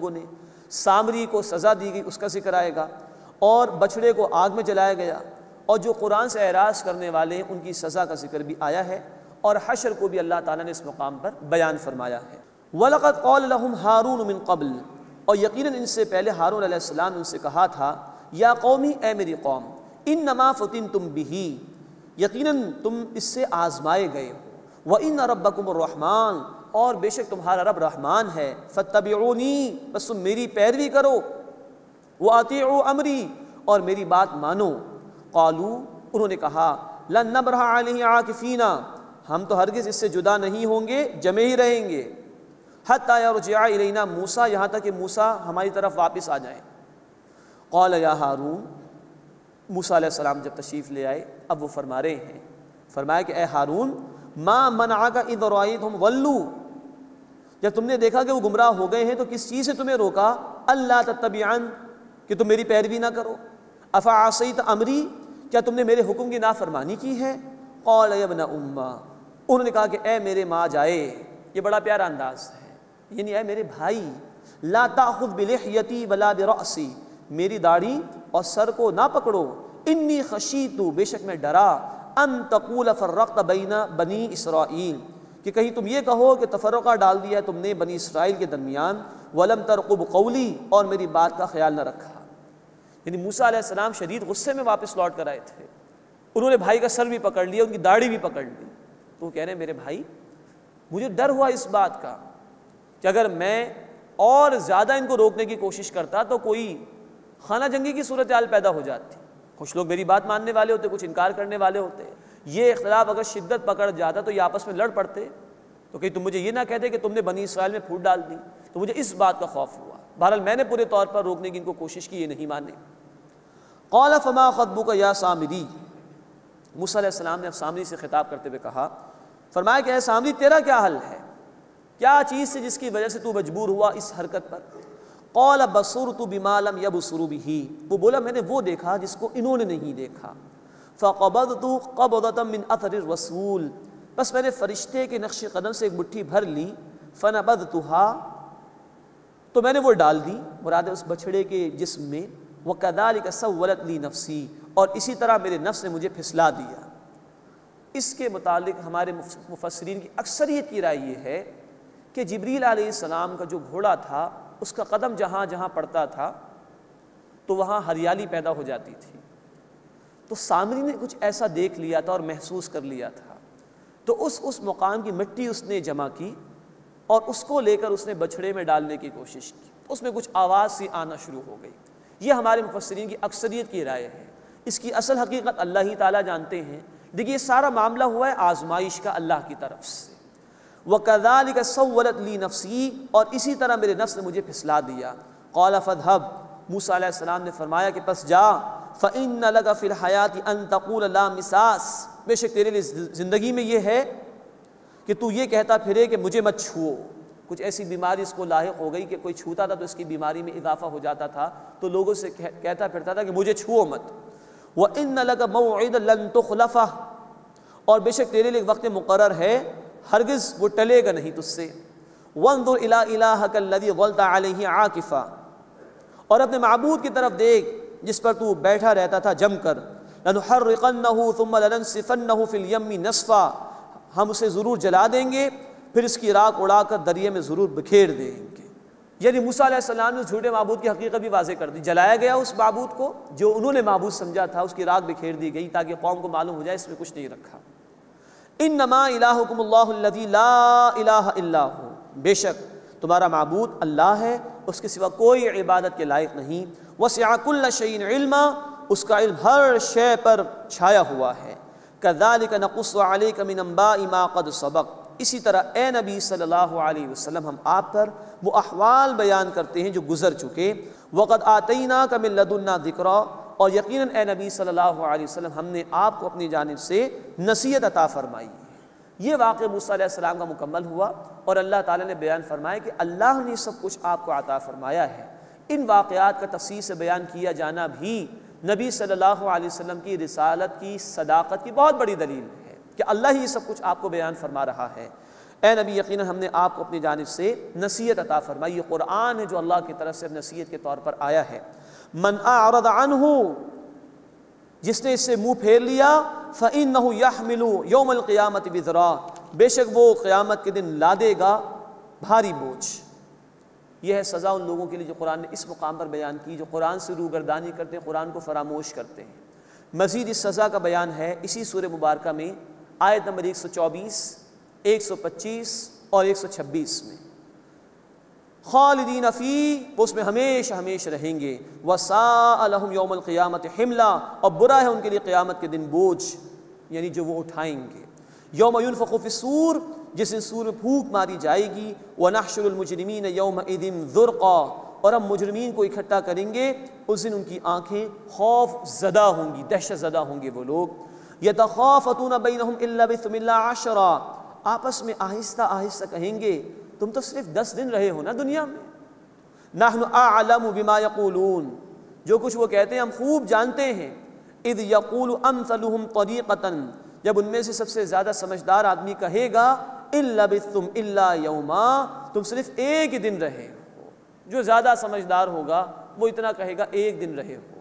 لوگوں نے، سامری کو سزا دی گئی اس کا ذکر آئے گا، اور بچھڑے کو آگ میں جلایا گیا، اور جو قرآن سے اعراض کرنے والے ہیں ان کی سزا کا ذکر بھی آیا ہے، اور حشر کو بھی اللہ تعالیٰ نے اس مقام پر بیان فرمایا ہے۔ وَلَقَدْ قَالَ لَهُمْ هَارُونُ مِن قَبْلِ، اور یقیناً ان سے پہلے ہارون علیہ السلام نے ان سے کہا تھا، یا قومی، اے میری قوم، انما فتنتم بہ، یقیناً تم اس سے آزمائے گئے ہو، وَإِنَّ رَبَّكُمُ الرَّحْمَٰنُ، اور بے شک تمہارا رب رحمان ہے، فَاتَّبِعُونِی، بس تم میری پیروی کرو، وَأَطِیعُوا أَمْرِی، اور میری بات مانو۔ قالوا، انہوں نے کہا، لَن نَبْرَحَ عَلَیہِ عَاکِفِینَ، ہم تو ہرگز اس سے جدا نہیں ہوں گے، جمے ہی رہیں گے، حَتَّىٰ يَرْجِعَ إِلَیْنَا موسیٰ، یہاں تک کہ موسیٰ ہماری طرف واپس آ جائیں۔ قال یا ہارون، موسیٰ علیہ السلام جب تشریف لے آئے، اب وہ فرما رہے ہیں، فرمایا کہ اے ہارون، ما منعک اذ رأیتہم ضلوا، جب تم نے دیکھا کہ وہ گمراہ ہو گئے ہیں تو کس چیز سے تمہیں روکا، اللہ تتبعن، کہ تم میری پیروی نہ کرو، افعصیت امری، کیا تم نے میرے حکم کی نافرمانی کی ہے؟ قال یا ابن امہ، انہوں نے کہا کہ اے میرے ماں جائے، یہ بڑا پیارا انداز ہے، یعنی اے میرے بھائی، لا تأخذ بلحیتی ولا برأسی، میری داڑھی اور سر کو نہ پکڑو، انی خشیت، بے شک میں ڈرا، ان تقول فرقت بین بنی اسرائیل، کہ کہیں تم یہ کہو کہ تفرقہ ڈال دیا ہے تم نے بنی اسرائیل کے درمیان، ولم ترقب قولی، اور میری بات کا خیال نہ رکھا۔ یعنی موسیٰ علیہ السلام شدید غصے میں واپس لوٹ کر آئے تھے، انہوں نے بھائی کا سر بھی پکڑ لیا، ان کی داڑھی بھی پکڑ لی، تو وہ کہہ رہے ہیں میرے بھائی، مجھے ڈر ہوا اس بات کا کہ اگر میں اور زیادہ ان کو روکنے کی کوشش کرتا تو کوئی خانہ جنگی کی صورتحال پیدا ہو جاتی، کچھ لوگ میری بات ماننے والے ہوتے، کچھ انکار کرنے والے ہوتے، یہ اختلاف اگر شدت پکڑ جاتا تو یہ آپس میں لڑ پڑتے، تو کہیں تم مجھے یہ نہ کہتے کہ تم نے بنی اسرائیل میں پھوٹ ڈال دی، تو مجھے اس بات کا خوف ہوا، بہرحال میں نے پورے طور پر روکنے کی ان کو کوشش کی، یہ نہیں مانے۔ قال فما خطبک یا سامری، موسیٰ علیہ السلام نے اب سامری سے خطاب کرتے ہوئے کہا، فرمایا کہ اے سامری تیرا کیا حل ہے، کیا چیز سے جس کی وجہ سے تو مجبور ہوا اس حرکت پر؟ قال بصرت بما لم يبصروا به، وہ بولا میں نے وہ دیکھا جس کو انہوں نے نہیں دیکھا، فقبضت قبضة من اثر الرسول، بس میں نے فرشتے کے نقش قدم سے ایک مٹھی بھر لی، فنبذتها، تو میں نے وہ ڈال دی، مراد اس بچھڑے کے جسم میں، وَكَذَلِكَ سَوَّلَتْ لِي نَفْسِي، اور اسی طرح میرے نفس نے مجھے پھسلا دیا۔ اس کے متعلق ہمارے مفسرین کی اکثریت کی رائے یہ ہے کہ جبریل علیہ السلام کا جو گھوڑا تھا اس کا قدم جہاں جہاں پڑتا تھا تو وہاں ہریالی پیدا ہو جاتی تھی، تو سامری نے کچھ ایسا دیکھ لیا تھا اور محسوس کر لیا تھا، تو اس مقام کی مٹی اس نے جمع کی اور اس کو لے کر اس نے بچھڑے میں ڈالنے کی کوشش کی، اس میں کچھ آواز سی آنا شروع ہو گئی۔ یہ ہمارے مفسرین کی اکثریت کی رائے ہے، اس کی اصل حقیقت اللہ ہی تعالیٰ جانتے ہیں۔ دیکھیے سارا معاملہ ہوا ہے آزمائش کا اللہ کی طرف سے، وَكَذَلِكَ سَوَّلَتْ لِي نَفْسِي، اور اسی طرح میرے نفس نے مجھے پھسلا دیا۔ قَالَ فَاذْهَبْ، موسیٰ علیہ السلام نے فرمایا کہ پس جا، فَإِنَّ لَكَ فِي الْحَيَاةِ أَن تَقُولَ لَا مِسَاسَ، بے شک تیرے لیے زندگی میں یہ ہے کہ تو یہ کہتا پھرے کہ مجھے مت چھوؤ۔ کچھ ایسی بیماری اس کو لاحق ہو گئی کہ کوئی چھوتا تھا تو اس کی بیماری میں اضافہ ہو جاتا تھا، تو لوگوں سے کہتا پھرتا تھا کہ مجھے چھوؤ مت۔ وَإِنَّ لَكَ مَوْعِدًا لَن تُخْلَفَهُ، اور بے شک تیرے لیے وقت مقرر ہے، ہرگز وہ ٹلے گا نہیں تجھ سے۔ وَانظُرْ إِلَىٰ إِلَٰهَكَ الَّذِي ظَلْتَ عَلَيْهِ عَاكِفًا، اور اپنے معبود کی طرف دیکھ جس پر تو بیٹھا رہتا تھا جم کر۔ لَنُحَرِّقَنَّهُ ثُمَّ لَنَنسِفَنَّهُ فِي الْيَمِّ نَسْفًا، ہم اسے ضرور جلا دیں گے پھر اس کی راکھ اڑا کر دریا میں ضرور بکھیر دیں گے۔ یعنی موسیٰ علیہ السلام نے اس جھوٹے معبود کی حقیقت بھی واضح کر دی، جلایا گیا اس معبود کو جو انہوں نے معبود سمجھا تھا، اس کی راکھ بکھیر دی گئی تاکہ قوم کو معلوم ہو جائے اس میں کچھ نہیں رکھا۔ انما الہکم اللہ الذی لا الہ الا ہو، بے شک تمہارا معبود اللہ ہے، اس کے سوا کوئی عبادت کے لائق نہیں۔ وسع کل شیء علما، اس کا علم ہر شے پر چھایا ہوا ہے۔ کذالک نقص علیک من انباء ما قد سبق، اسی طرح اے نبی صلی اللہ علیہ وسلم ہم آپ پر وہ احوال بیان کرتے ہیں جو گزر چکے۔ وقد آتیناک من لدنا ذکرا، اور یقیناً اے نبی صلی اللہ علیہ وسلم ہم نے آپ کو اپنی جانب سے نصیحت عطا فرمائی ہے۔ یہ واقعہ موسیٰ علیہ السلام کا مکمل ہوا اور اللہ تعالیٰ نے بیان فرمایا کہ اللہ نے سب کچھ آپ کو عطا فرمایا ہے۔ ان واقعات کا تفصیل سے بیان کیا جانا بھی نبی صلی اللہ علیہ وسلم کی رسالت کی صداقت کی بہت بڑی دلیل ہے کہ اللہ ہی سب کچھ آپ کو بیان فرما رہا ہے۔ اے نبی یقیناً ہم نے آپ کو اپنی جانب سے نصیحت عطا فرمائی، یہ قرآن ہے جو اللہ کی طرف سے نصیحت کے طور پر آیا ہے۔ من اعرض عنہ، جس نے اس سے منہ پھیر لیا، فإنہ یحمل یوم القیامت وزرا، بے شک وہ قیامت کے دن لادے گا بھاری بوجھ۔ یہ ہے سزا ان لوگوں کے لیے جو قرآن نے اس مقام پر بیان کی، جو قرآن سے روگردانی کرتے ہیں، قرآن کو فراموش کرتے ہیں۔ مزید اس سزا کا بیان ہے اسی سورہ مبارکہ میں آیت نمبر 124، 125 اور 126 میں۔ خالدین فی، وہ اس میں ہمیشہ ہمیشہ رہیں گے۔ وساء لہم یوم القیامت حملا، اور برا ہے ان کے لیے قیامت کے دن بوجھ، یعنی جو وہ اٹھائیں گے۔ یوم ینفخ فی الصور، جس دن سور میں پھونک ماری جائے گی۔ ونحشر المجرمین یومئذ زرقا، اور ہم مجرمین کو اکٹھا کریں گے، اس دن ان کی آنکھیں خوف زدہ ہوں گی، دہشت زدہ ہوں گے وہ لوگ۔ یتخافتون بینہم ان لبثتم الا عشرا، آپس میں آہستہ آہستہ کہیں گے تم تو صرف 10 دن رہے ہو نا دنیا میں۔ نحن اعلم بما یقولون، جو کچھ وہ کہتے ہیں ہم خوب جانتے ہیں۔ اذ یقول امثلهم طریقۃ، جب ان میں سے سب سے زیادہ سمجھدار آدمی کہے گا ان لبثتم الا یوما، تم صرف ایک ہی دن رہے ہو۔ جو زیادہ سمجھدار ہوگا وہ اتنا کہے گا ایک دن رہے ہو۔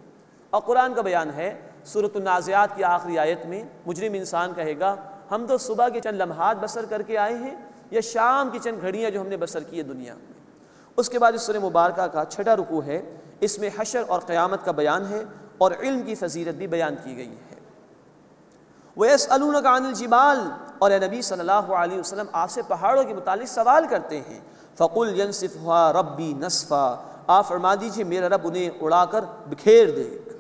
اور قرآن کا بیان ہے سورۃ النازعات کی آخری آیت میں، مجرم انسان کہے گا ہم تو صبح کے چند لمحات بسر کر کے آئے ہیں، یا شام کی چند گھڑیاں جو ہم نے بسر کی ہے دنیا میں۔ اس کے بعد اس سورہ مبارکہ کا 6واں رکوع ہے، اس میں حشر اور قیامت کا بیان ہے اور علم کی فضیلت بھی بیان کی گئی ہے۔ وَيَسْأَلُونَكَ عَنِ الْجِبَالِ، اور اے نبی صلی اللہ علیہ وسلم آپ سے پہاڑوں کے متعلق سوال کرتے ہیں۔ فَقُلْ يَنْسِفُهَا رَبِّي نَسْفًا، آپ فرما دیجئے میرا رب انہیں اڑا کر بکھیر دے گا۔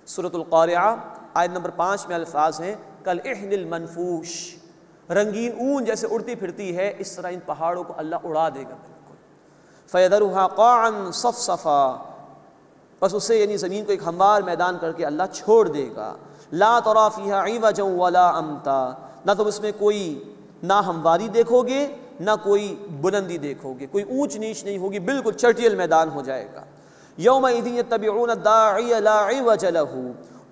سورۃ القارعہ آیت نمبر 5 میں الفاظ ہیں کالعہن المنفوش، رنگین اون جیسے اڑتی پھرتی ہے اس طرح ان پہاڑوں کو اللہ اڑا دے گا بالکل۔ فَيَذَرُهَا قَاعًا صَفْصَفًا، بس اسے یعنی زمین کو ایک ہموار میدان کر کے اللہ چھوڑ دے گا۔ لا ترى فيها عوجا ولا امتا، نہ تم اس میں کوئی نہ ہمواری دیکھو گے نہ کوئی بلندی دیکھو گے، کوئی اونچ نیچ نہیں ہوگی، بالکل چٹیل میدان ہو جائے گا۔ یومئذ یتبعون الداعی لا عوج له،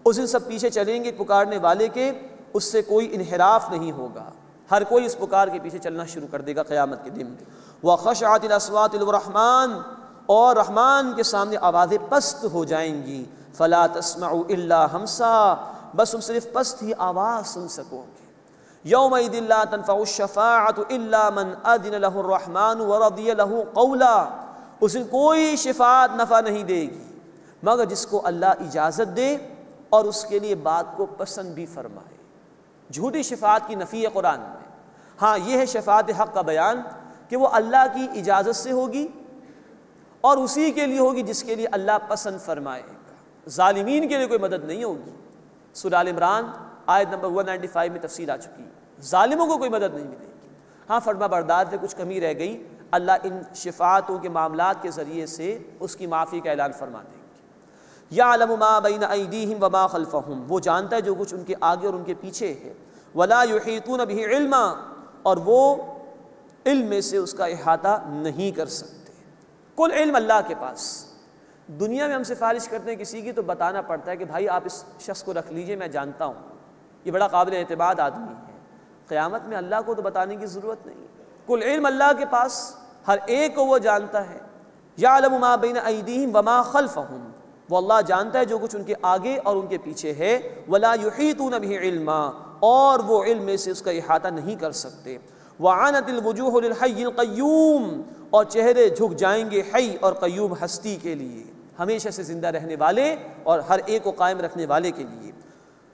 اس دن سب پیچھے چلیں گے پکارنے والے کے، اس سے کوئی انحراف نہیں ہوگا، ہر کوئی اس پکار کے پیچھے چلنا شروع کر دے گا قیامت کے دن۔ وخشعت الاصوات للرحمن، اور رحمان کے سامنے آوازیں پست ہو جائیں گی۔ فلا تسمع الا ہمسا، بس تم صرف پست ہی آواز سن سکو گے۔ یومئذ لا تنفع الشفاعۃ الا من اذن له الرحمن ورضی له قولا، اس دن کوئی شفاعت نفع نہیں دے گی مگر جس کو اللہ اجازت دے اور اس کے لیے بات کو پسند بھی فرمائے۔ جھوٹی شفاعت کی نفی ہے قرآن میں۔ ہاں یہ ہے شفاعت حق کا بیان کہ وہ اللہ کی اجازت سے ہوگی اور اسی کے لیے ہوگی جس کے لیے اللہ پسند فرمائے گا، ظالمین کے لیے کوئی مدد نہیں ہوگی۔ سورہ آل عمران آیت نمبر 195 میں تفصیل آ چکی ہے، ظالموں کو کوئی مدد نہیں ملے گی۔ ہاں فرما بردار سے کچھ کمی رہ گئی، اللہ ان شفاعتوں کے معاملات کے ذریعے سے اس کی معافی کا اعلان فرما دیں گے۔ یعلم ما بین ایدیہم وما خلفہم، وہ جانتا ہے جو کچھ ان کے آگے اور ان کے پیچھے ہے۔ ولا یحیطون بہ علما، اور وہ علم میں سے اس کا احاطہ نہیں کر سکتے۔ کل علم اللہ کے پاس۔ دنیا میں ہم سفارش کرتے ہیں کسی کی تو بتانا پڑتا ہے کہ بھائی آپ اس شخص کو رکھ لیجئے، میں جانتا ہوں یہ بڑا قابل اعتماد آدمی ہے۔ قیامت میں اللہ کو تو بتانے کی ضرورت نہیں، کل علم اللہ کے پاس، ہر ایک کو وہ جانتا ہے۔ یعلم ما بین ایدیہم وما خلفہم، وہ اللہ جانتا ہے جو کچھ ان کے آگے اور ان کے پیچھے ہے۔ ولا یحیطون بہ علما، اور وہ علم میں سے اس کا احاطہ نہیں کر سکتے۔ وعنت الوجوہ للحی القیوم، اور چہرے جھک جائیں گے حی اور قیوم ہستی کے لیے، ہمیشہ سے زندہ رہنے والے اور ہر ایک کو قائم رکھنے والے کے لیے۔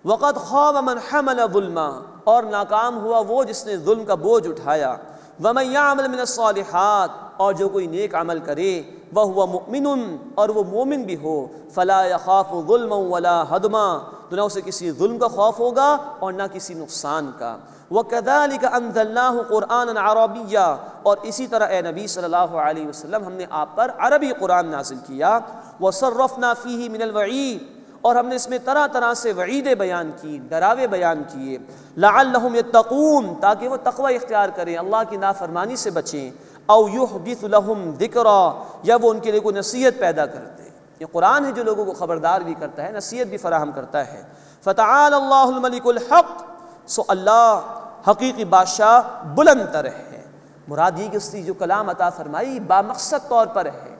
وقد خاب من حمل ظلما، اور ناکام ہوا وہ جس نے ظلم کا بوجھ اٹھایا۔ ومن یعمل من الصالحات، اور جو کوئی نیک عمل کرے، وہو مؤمن، اور وہ مومن بھی ہو، فلا یخاف ظلما ولا ہدما، تو نہ اسے کسی ظلم کا خوف ہوگا اور نہ کسی نقصان کا۔ وَكَذَلِكَ أَنزَلْنَاهُ قُرْآنًا عَرَبِيًّا، اور اسی طرح اے نبی صلی اللہ علیہ وسلم ہم نے آپ پر عربی قرآن نازل کیا۔ وَصَرَّفْنَا فِيهِ مِنَ الْوَعِيدِ، اور ہم نے اس میں طرح طرح سے وعیدیں بیان کی، ڈراوے بیان کیے۔ لَعَلَّهُمْ يَتَّقُونَ، تاکہ وہ تقوی اختیار کریں، اللہ کی نافرمانی سے بچیں۔ أَوْ يُحْدِثُ لَهُمْ ذِكْرًا، یا وہ ان کے لیے کوئی نصیحت پیدا کر دے۔ یہ قرآن ہے جو لوگوں کو خبردار بھی کرتا ہے، نصیحت بھی فراہم کرتا ہے۔ فَتَعَالَى اللَّهُ الْمَلِكُ الْحَقُّ، سو اللہ حقیقی بادشاہ بلند تر ہے۔ مراد یہ کہ اس نے جو کلام عطا فرمائی بامقصد طور پر ہے،